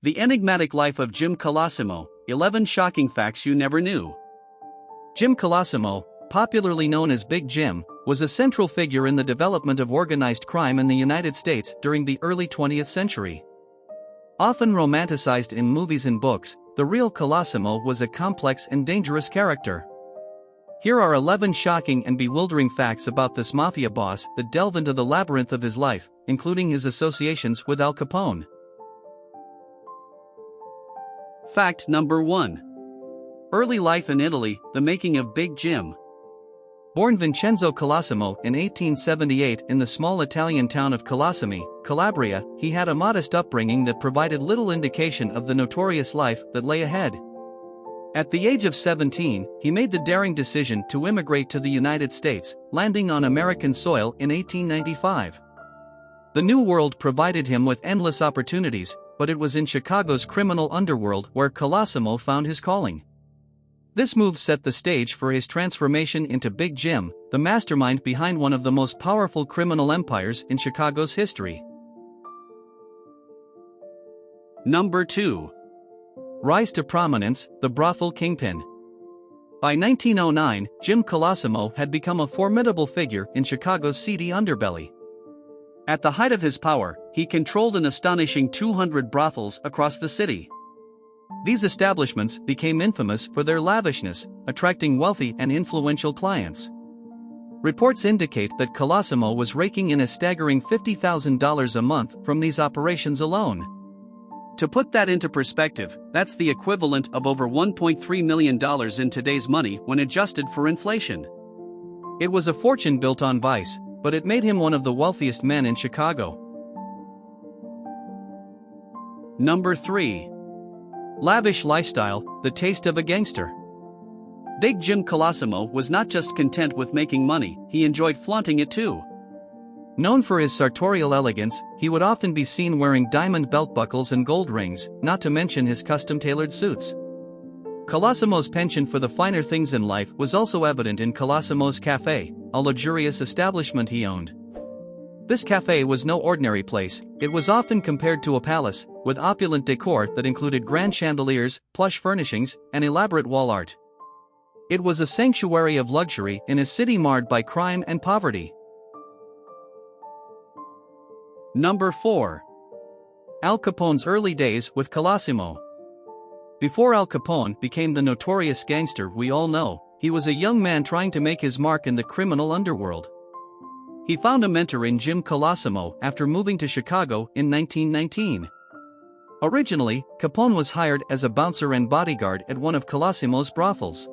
The Enigmatic Life of Jim Colosimo, 11 Shocking Facts You Never Knew. Jim Colosimo, popularly known as Big Jim, was a central figure in the development of organized crime in the United States during the early 20th century. Often romanticized in movies and books, the real Colosimo was a complex and dangerous character. Here are 11 shocking and bewildering facts about this mafia boss that delve into the labyrinth of his life, including his associations with Al Capone. Fact number 1. Early life in Italy, the making of Big Jim. Born Vincenzo Colosimo in 1878 in the small Italian town of Colosimo, Calabria, he had a modest upbringing that provided little indication of the notorious life that lay ahead. At the age of 17, he made the daring decision to immigrate to the United States, landing on American soil in 1895. The New World provided him with endless opportunities, but it was in Chicago's criminal underworld where Colosimo found his calling. This move set the stage for his transformation into Big Jim, the mastermind behind one of the most powerful criminal empires in Chicago's history. Number 2. Rise to prominence, the brothel kingpin. By 1909, Jim Colosimo had become a formidable figure in Chicago's seedy underbelly. At the height of his power, he controlled an astonishing 200 brothels across the city. These establishments became infamous for their lavishness, attracting wealthy and influential clients. Reports indicate that Colosimo was raking in a staggering $50,000 a month from these operations alone. To put that into perspective, that's the equivalent of over $1.3 million in today's money when adjusted for inflation. It was a fortune built on vice, but it made him one of the wealthiest men in Chicago. Number 3. Lavish Lifestyle, the taste of a gangster. Big Jim Colosimo was not just content with making money, he enjoyed flaunting it too. Known for his sartorial elegance, he would often be seen wearing diamond belt buckles and gold rings, not to mention his custom-tailored suits. Colosimo's penchant for the finer things in life was also evident in Colosimo's Cafe, a luxurious establishment he owned. This cafe was no ordinary place, it was often compared to a palace, with opulent decor that included grand chandeliers, plush furnishings, and elaborate wall art. It was a sanctuary of luxury in a city marred by crime and poverty. Number 4. Al Capone's early days with Colosimo. Before Al Capone became the notorious gangster we all know, he was a young man trying to make his mark in the criminal underworld. He found a mentor in Jim Colosimo after moving to Chicago in 1919. Originally, Capone was hired as a bouncer and bodyguard at one of Colosimo's brothels.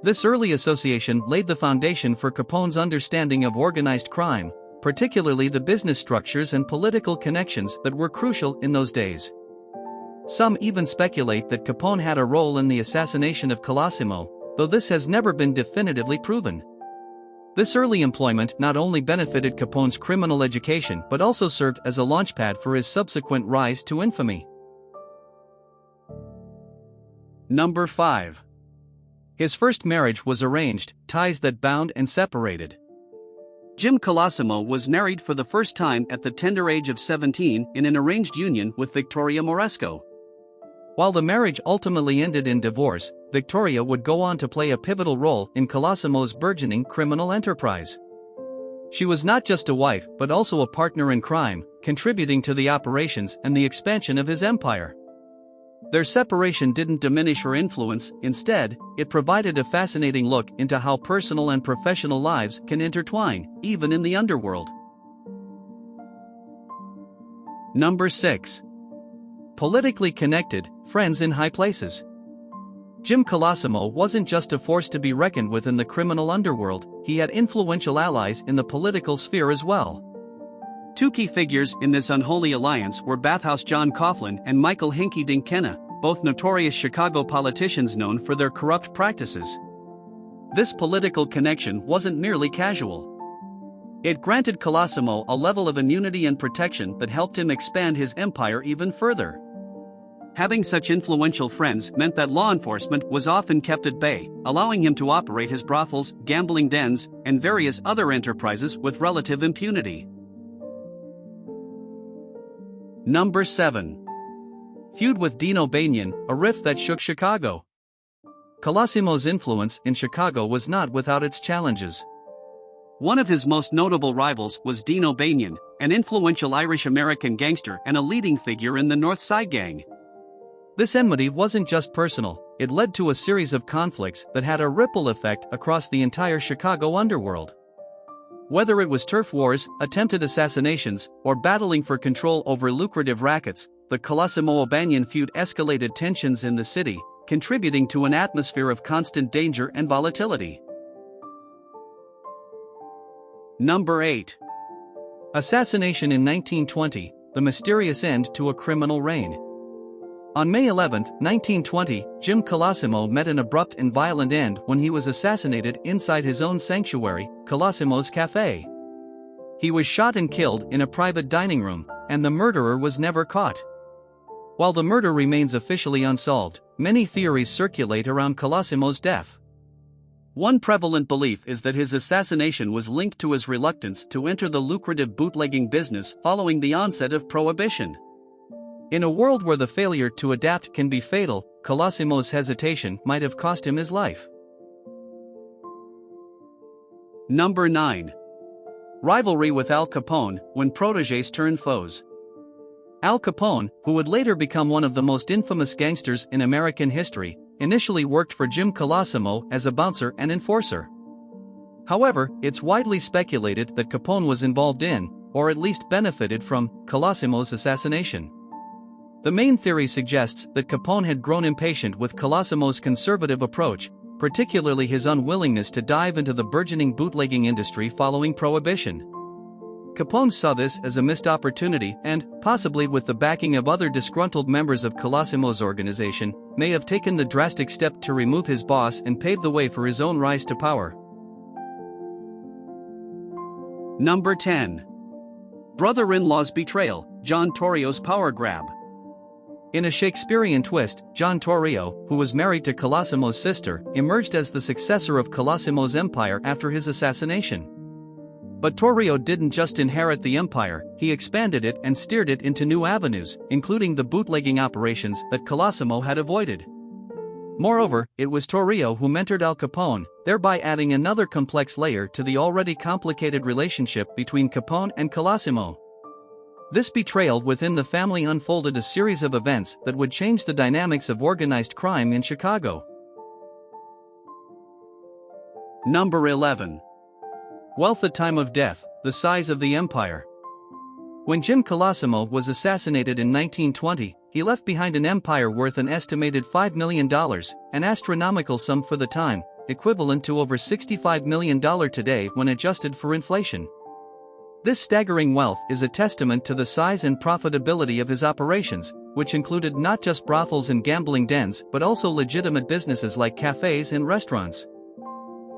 This early association laid the foundation for Capone's understanding of organized crime, particularly the business structures and political connections that were crucial in those days. Some even speculate that Capone had a role in the assassination of Colosimo, though this has never been definitively proven. This early employment not only benefited Capone's criminal education but also served as a launchpad for his subsequent rise to infamy. Number 5. His first marriage was arranged, ties that bound and separated. Jim Colosimo was married for the first time at the tender age of 17 in an arranged union with Victoria Moresco. While the marriage ultimately ended in divorce, Victoria would go on to play a pivotal role in Colosimo's burgeoning criminal enterprise. She was not just a wife but also a partner in crime, contributing to the operations and the expansion of his empire. Their separation didn't diminish her influence, instead, it provided a fascinating look into how personal and professional lives can intertwine, even in the underworld. Number 6. Politically connected, friends in high places. Jim Colosimo wasn't just a force to be reckoned with in the criminal underworld, he had influential allies in the political sphere as well. Two key figures in this unholy alliance were Bathhouse John Coughlin and Michael Hinkie Dinkena, both notorious Chicago politicians known for their corrupt practices. This political connection wasn't merely casual. It granted Colosimo a level of immunity and protection that helped him expand his empire even further. Having such influential friends meant that law enforcement was often kept at bay, allowing him to operate his brothels, gambling dens, and various other enterprises with relative impunity. Number 7. Feud with Dino Banion, a rift that shook Chicago. Colosimo's influence in Chicago was not without its challenges. One of his most notable rivals was Dino Banion, an influential Irish-American gangster and a leading figure in the North Side Gang. This enmity wasn't just personal, it led to a series of conflicts that had a ripple effect across the entire Chicago underworld. Whether it was turf wars, attempted assassinations, or battling for control over lucrative rackets, the Colosimo-Banion feud escalated tensions in the city, contributing to an atmosphere of constant danger and volatility. Number 8. Assassination in 1920, the mysterious end to a criminal reign. On May 11, 1920, Jim Colosimo met an abrupt and violent end when he was assassinated inside his own sanctuary, Colosimo's Cafe. He was shot and killed in a private dining room, and the murderer was never caught. While the murder remains officially unsolved, many theories circulate around Colosimo's death. One prevalent belief is that his assassination was linked to his reluctance to enter the lucrative bootlegging business following the onset of Prohibition. In a world where the failure to adapt can be fatal, Colosimo's hesitation might have cost him his life. Number 9. Rivalry with Al Capone, when protégés turn foes. Al Capone, who would later become one of the most infamous gangsters in American history, initially worked for Jim Colosimo as a bouncer and enforcer. However, it's widely speculated that Capone was involved in, or at least benefited from, Colosimo's assassination. The main theory suggests that Capone had grown impatient with Colosimo's conservative approach, particularly his unwillingness to dive into the burgeoning bootlegging industry following Prohibition. Capone saw this as a missed opportunity and, possibly with the backing of other disgruntled members of Colosimo's organization, may have taken the drastic step to remove his boss and pave the way for his own rise to power. Number 10. Brother-in-law's betrayal, John Torrio's power grab. In a Shakespearean twist, John Torrio, who was married to Colosimo's sister, emerged as the successor of Colosimo's empire after his assassination. But Torrio didn't just inherit the empire, he expanded it and steered it into new avenues, including the bootlegging operations that Colosimo had avoided. Moreover, it was Torrio who mentored Al Capone, thereby adding another complex layer to the already complicated relationship between Capone and Colosimo. This betrayal within the family unfolded a series of events that would change the dynamics of organized crime in Chicago. Number 11. Wealth at time of death, the size of the empire. When Jim Colosimo was assassinated in 1920, he left behind an empire worth an estimated $5 million, an astronomical sum for the time, equivalent to over $65 million today when adjusted for inflation. This staggering wealth is a testament to the size and profitability of his operations, which included not just brothels and gambling dens but also legitimate businesses like cafes and restaurants.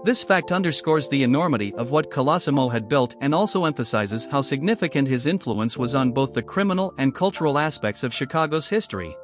This fact underscores the enormity of what Colosimo had built and also emphasizes how significant his influence was on both the criminal and cultural aspects of Chicago's history.